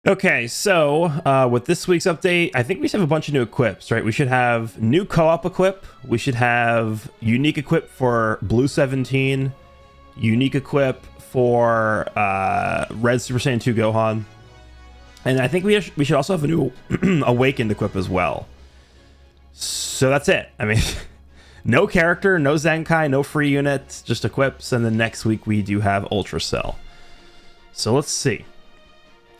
Okay, so with this week's update, I think we should have a bunch of new equips, right? We should have new co-op equip. We should have unique equip for Blue 17, unique equip for Red Super Saiyan 2 Gohan, and I think we should also have a new Awakened equip as well. So that's it. I mean, no character, no Zenkai, no free units, just equips, and then next week we do have Ultra Cell. So let's see.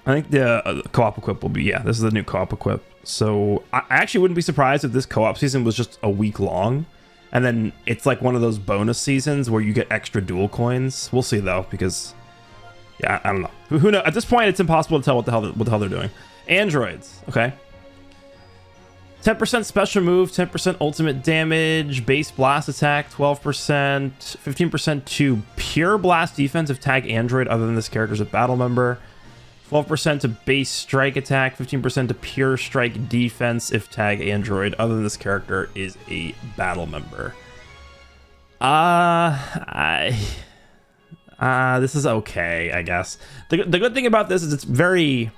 I think the co-op equip will be, yeah, this is the new co-op equip. So I actually wouldn't be surprised if this co-op season was just a week long. And then it's like one of those bonus seasons where you get extra dual coins. We'll see though, because, yeah, I don't know. Who knows? At this point, it's impossible to tell what the hell they're doing. Androids, okay. 10% special move, 10% ultimate damage, base blast attack, 12%, 15% to pure blast defense if tag android other than this character is a battle member. 12% to base strike attack, 15% to pure strike defense if tag android other than this character is a battle member. This is okay, I guess. The good thing about this is it's very,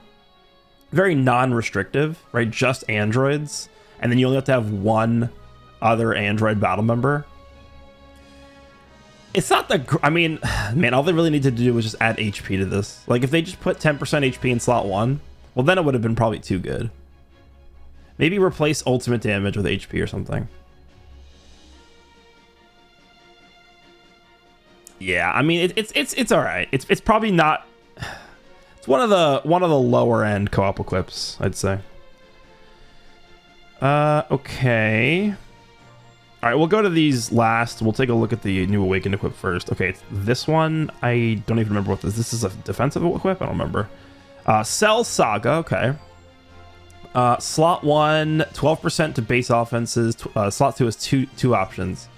very non-restrictive, right? Just androids, and then you only have to have one other android battle member. It's not the, I mean, man, all they really needed to do was just add HP to this. Like, if they just put 10% HP in slot 1, well, then it would have been probably too good. Maybe replace ultimate damage with HP or something. Yeah, I mean, it's all right. It's probably not. It's one of the lower end co-op equips, I'd say. Okay. All right, we'll go to these last. We'll take a look at the new Awakened equip first. Okay, it's this one. I don't even remember what this is. This is a defensive equip? I don't remember. Cell Saga, okay. Slot 1, 12% to base offenses. Slot 2 has two options.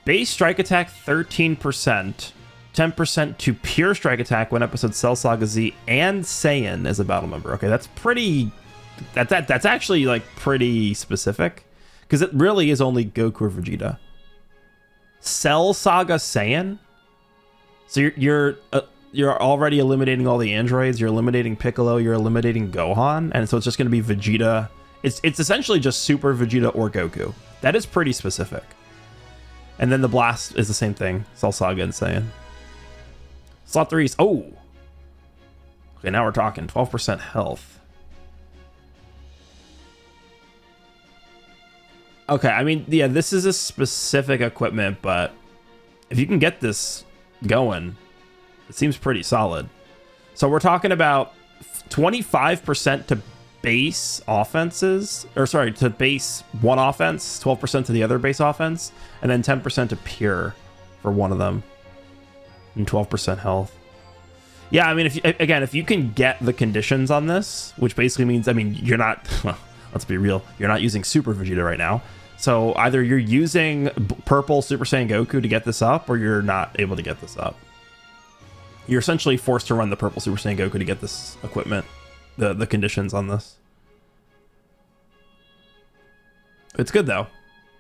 Base strike attack, 13%. 10% to pure strike attack when episode Cell Saga Z and Saiyan as a battle member. Okay, that's pretty... That's actually, like, pretty specific. Because it really is only Goku or Vegeta. Cell Saga Saiyan? So you're already eliminating all the androids. You're eliminating Piccolo. You're eliminating Gohan. And so it's just going to be Vegeta. It's essentially just Super Vegeta or Goku. That is pretty specific. And then the Blast is the same thing. Cell Saga and Saiyan. Slot 3 is... Oh! Okay, now we're talking. 12% health. Okay, I mean, yeah, this is a specific equipment, but if you can get this going, it seems pretty solid. So we're talking about 25% to base offenses, or sorry, to base one offense, 12% to the other base offense, and then 10% to pure for one of them, and 12% health. Yeah, I mean, if you can get the conditions on this, which basically means, I mean, you're not, well, let's be real, you're not using Super Vegeta right now. So either you're using purple Super Saiyan Goku to get this up, or you're not able to get this up. You're essentially forced to run the purple Super Saiyan Goku to get this equipment, the conditions on this. It's good though.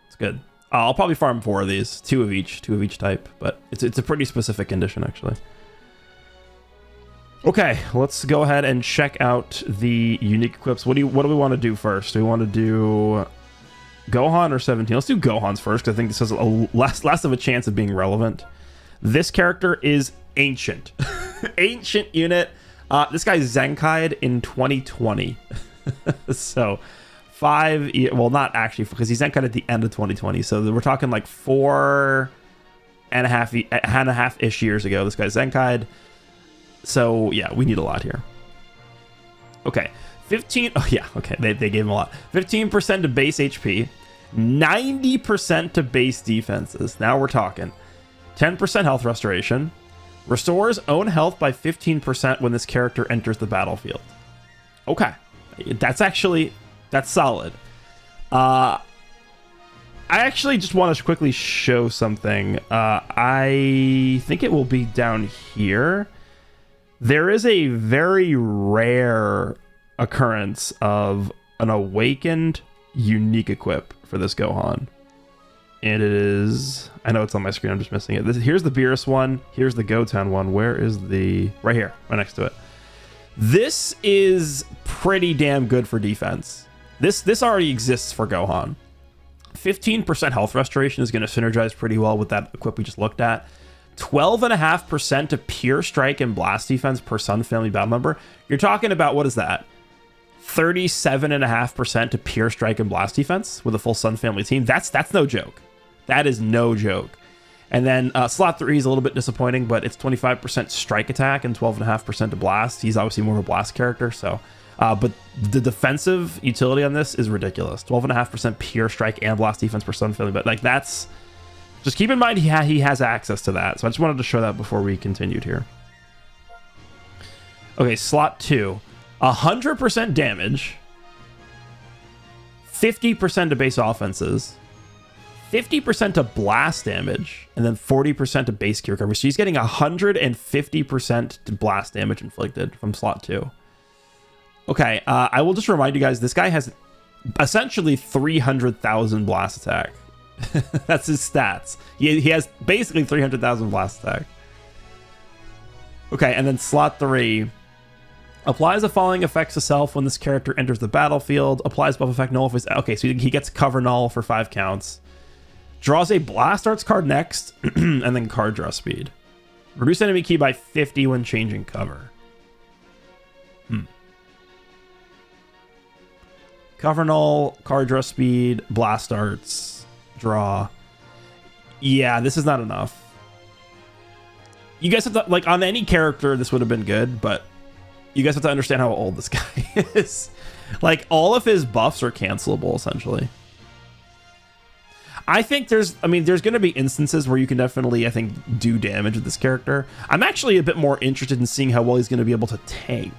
It's good. I'll probably farm 4 of these, two of each type, but it's a pretty specific condition actually. Okay, let's go ahead and check out the unique equips. What do we want to do first? Do we want to do Gohan or 17? Let's do Gohan's first, because I think this has a less of a chance of being relevant. This character is ancient. Ancient unit. This guy Zenkai'd in 2020. So 5, well, not actually, because he's Zenkai'd at the end of 2020. So we're talking like 4.5-ish years ago. This guy Zenkai'd. So yeah, we need a lot here. Okay, 15. Oh yeah, okay, they gave him a lot. 15% to base HP, 90% to base defenses. Now we're talking. 10% health restoration, restores own health by 15% when this character enters the battlefield. Okay, that's solid. I actually just want to quickly show something. I think it will be down here. There is a very rare occurrence of an Awakened unique equip for this Gohan. And it is... I know it's on my screen, I'm just missing it. Here's the Beerus one. Here's the Goten one. Where is the... Right here, right next to it. This is pretty damn good for defense. This already exists for Gohan. 15% health restoration is going to synergize pretty well with that equip we just looked at. 12.5% to pure strike and blast defense per Sun Family battle member. You're talking about, what is that? 37.5% to pure strike and blast defense with a full Sun Family team. That's no joke. That is no joke. And then slot 3 is a little bit disappointing, but it's 25% strike attack and 12.5% to blast. He's obviously more of a blast character, so... but the defensive utility on this is ridiculous. 12.5% pure strike and blast defense per Sun Family. But like, that's... Just keep in mind he has access to that. So I just wanted to show that before we continued here. Okay, slot 2. 100% damage. 50% to base offenses. 50% to blast damage. And then 40% to base gear recovery. So he's getting 150% to blast damage inflicted from slot 2. Okay, I will just remind you guys, this guy has essentially 300,000 blast attack. That's his stats. He has basically 300,000 blast attack. Okay, and then slot 3. Applies the following effects to self when this character enters the battlefield. Applies buff effect null if it's... Okay, so he gets cover null for 5 counts. Draws a blast arts card next, and then card draw speed. Reduce enemy key by 50 when changing cover. Cover null, card draw speed, blast arts, draw. Yeah, this is not enough. You guys have to, like, on any character, this would have been good, but you guys have to understand how old this guy is. Like, all of his buffs are cancelable, essentially. I think there's going to be instances where you can definitely, I think, do damage with this character. I'm actually a bit more interested in seeing how well he's going to be able to tank.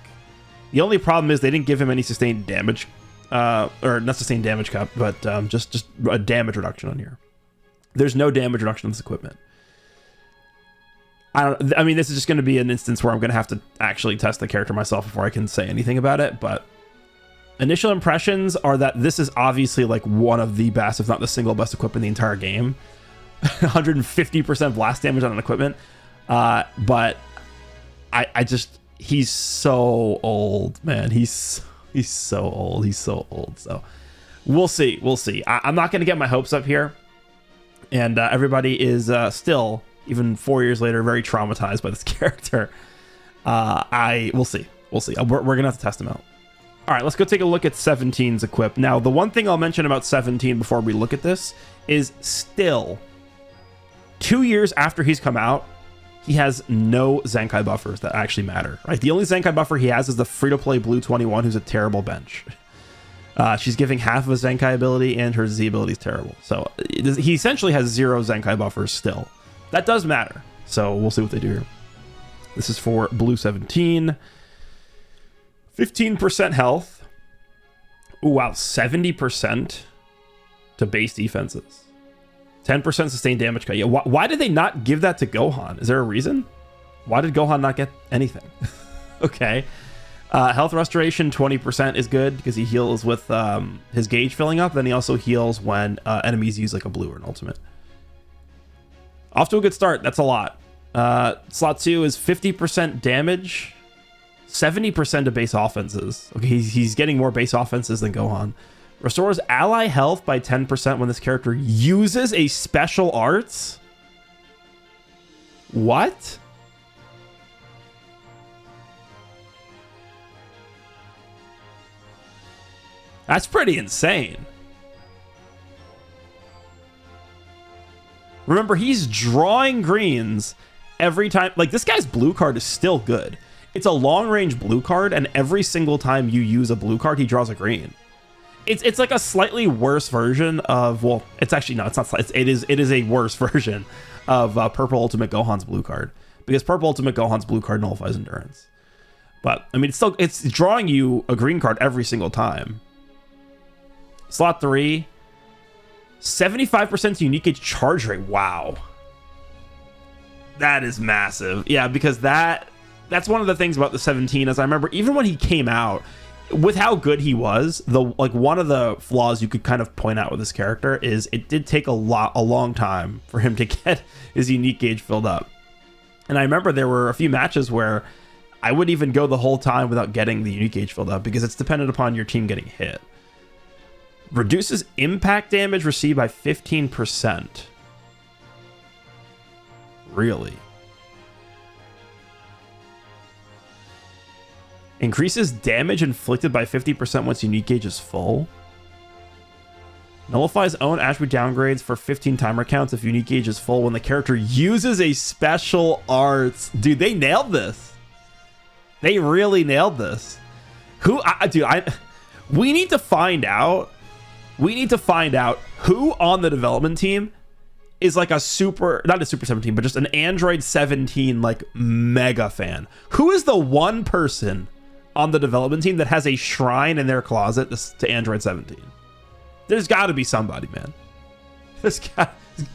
The only problem is they didn't give him any sustained damage, or not sustained damage cap, but just a damage reduction on here. There's no damage reduction on this equipment. I mean, this is just going to be an instance where I'm going to have to actually test the character myself before I can say anything about it, but initial impressions are that this is obviously like one of the best, if not the single best equipment in the entire game. 150% blast damage on an equipment. But I just, he's so old, man. He's so old. He's so old. So we'll see. We'll see. I'm not going to get my hopes up here. And everybody is still, even 4 years later, very traumatized by this character. We'll see. We'll see. We're going to have to test him out. All right, let's go take a look at 17's equip. Now, the one thing I'll mention about 17 before we look at this is still 2 years after he's come out, he has no Zenkai buffers that actually matter, right? The only Zenkai buffer he has is the free-to-play Blue 21, who's a terrible bench. She's giving half of a Zenkai ability, and her Z ability is terrible. So he essentially has 0 Zenkai buffers still. That does matter. So we'll see what they do here. This is for Blue 17. 15% health. Ooh, wow, 70% to base defenses. 10% sustained damage. Yeah, why did they not give that to Gohan? Is there a reason? Why did Gohan not get anything? Okay. Health restoration, 20% is good because he heals with his gauge filling up. Then he also heals when enemies use like a blue or an ultimate. Off to a good start. That's a lot. Slot 2 is 50% damage. 70% to base offenses. Okay, he's getting more base offenses than Gohan. Restores ally health by 10% when this character uses a special arts. What? That's pretty insane. Remember, he's drawing greens every time. Like, this guy's blue card is still good. It's a long-range blue card, and every single time you use a blue card, he draws a green. It's like a slightly worse version of, well, it's actually, no, it's not, it is a worse version of Purple Ultimate Gohan's blue card, because Purple Ultimate Gohan's blue card nullifies endurance. But, I mean, it's drawing you a green card every single time. Slot 3, 75% unique gauge charge rate. Wow. That is massive. Yeah, because that's one of the things about the 17, as I remember, even when he came out, with how good he was, one of the flaws you could kind of point out with this character is it did take a long time for him to get his unique gauge filled up. And I remember there were a few matches where I would even go the whole time without getting the unique gauge filled up because it's dependent upon your team getting hit. Reduces impact damage received by 15%. Really? Increases damage inflicted by 50% once unique gauge is full. Nullifies own attribute downgrades for 15 timer counts if unique gauge is full when the character uses a special arts. Dude, they nailed this. They really nailed this. We need to find out. We need to find out who on the development team is like not a Super 17, but just an Android 17 like mega fan. Who is the one person on the development team that has a shrine in their closet to Android 17? There's got to be somebody, man. There's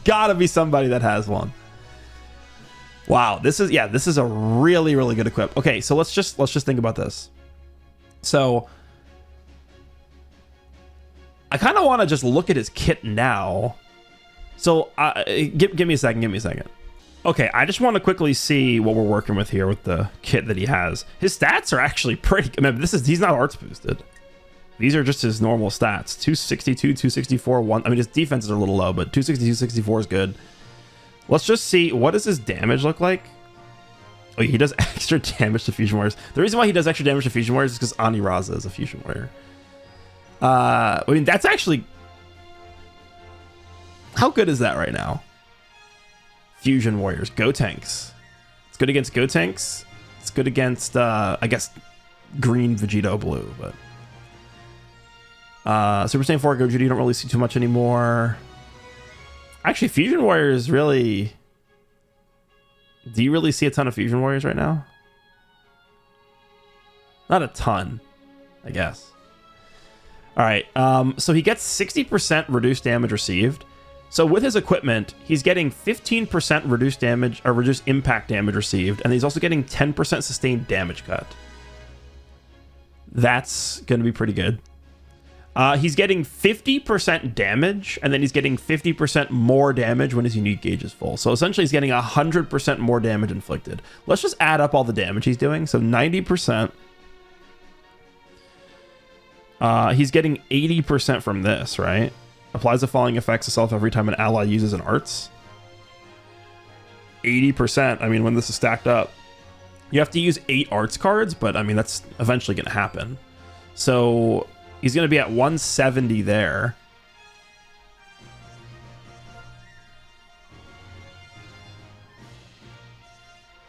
got to be somebody that has one. Wow, this is a really, really good equip. Okay, so let's just think about this. So I kind of want to just look at his kit now. So give me a second. Okay, I just want to quickly see what we're working with here with the kit that he has. His stats are actually pretty. I mean, he's not arts boosted. These are just his normal stats. 262, 264, 1. I mean, his defenses are a little low, but 262, 264 is good. Let's just see, what does his damage look like? Oh, he does extra damage to Fusion Warriors. The reason why he does extra damage to Fusion Warriors is because Aniraza is a Fusion Warrior. I mean, that's actually... How good is that right now? Fusion Warriors. Go Tanks. It's good against Go Tanks. It's good against, I guess, green Vegito blue, but... Super Saiyan 4 Gogeta, you don't really see too much anymore. Actually, Fusion Warriors really... Do you really see a ton of Fusion Warriors right now? Not a ton, I guess. All right, so he gets 60% reduced damage received. So with his equipment, he's getting 15% reduced damage or reduced impact damage received, and he's also getting 10% sustained damage cut. That's going to be pretty good. He's getting 50% damage, and then he's getting 50% more damage when his unique gauge is full. So essentially, he's getting 100% more damage inflicted. Let's just add up all the damage he's doing. So 90%. He's getting 80% from this, right? Applies the following effects to self every time an ally uses an arts. 80%. I mean, when this is stacked up, you have to use 8 arts cards, but I mean, that's eventually going to happen. So... He's going to be at 170 there.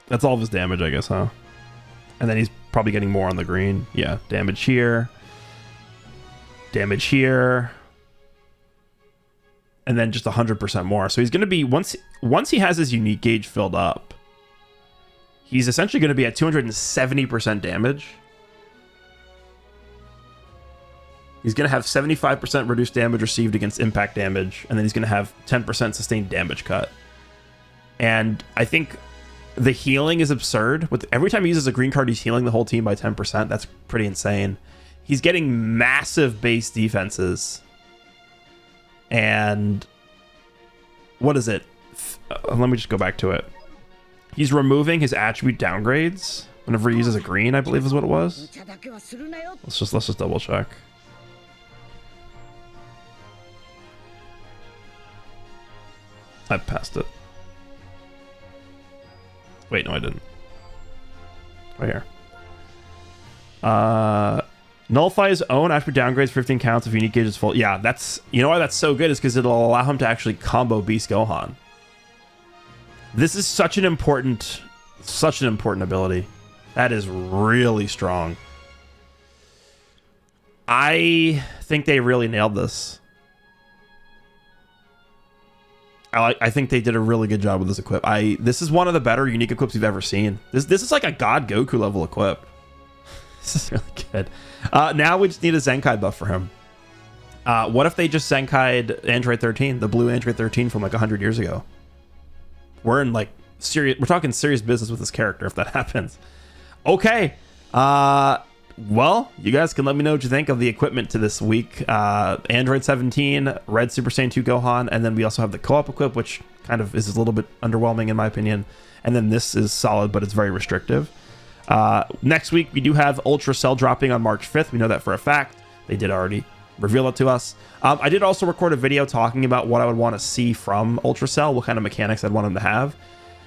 That's all of his damage, I guess, huh? And then he's probably getting more on the green. Yeah, damage here. Damage here. And then just 100% more. So he's going to be, once he has his unique gauge filled up, he's essentially going to be at 270% damage. He's going to have 75% reduced damage received against impact damage, and then he's going to have 10% sustained damage cut. And I think the healing is absurd. With every time he uses a green card, he's healing the whole team by 10%. That's pretty insane. He's getting massive base defenses. And what is it? Let me just go back to it. He's removing his attribute downgrades whenever he uses a green, I believe is what it was. Let's just double check. I passed it. Wait, no, I didn't. Right here. Nullify his own attribute downgrades for 15 counts if unique gauge is full. Yeah, that's... You know why that's so good is because it'll allow him to actually combo Beast Gohan. This is such an important ability. That is really strong. I think they really nailed this. I think they did a really good job with this equip. This is one of the better unique equips we've ever seen. This is like a God Goku level equip. This is really good. Now we just need a Zenkai buff for him. What if they just Zenkai'd Android 13, the blue Android 13 from like 100 years ago? We're in like serious. We're talking serious business with this character if that happens. Okay. Well, you guys can let me know what you think of the equipment to this week. Android 17, Red Super Saiyan 2 Gohan, and then we also have the co-op equip, which kind of is a little bit underwhelming in my opinion. And then this is solid, but it's very restrictive. Next week, we do have Ultra Cell dropping on March 5th. We know that for a fact. They did already reveal it to us. I did also record a video talking about what I would want to see from Ultra Cell, what kind of mechanics I'd want them to have.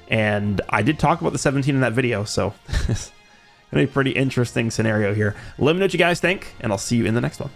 And I did talk about the 17 in that video, so it's going to be a pretty interesting scenario here. Let me know what you guys think, and I'll see you in the next one.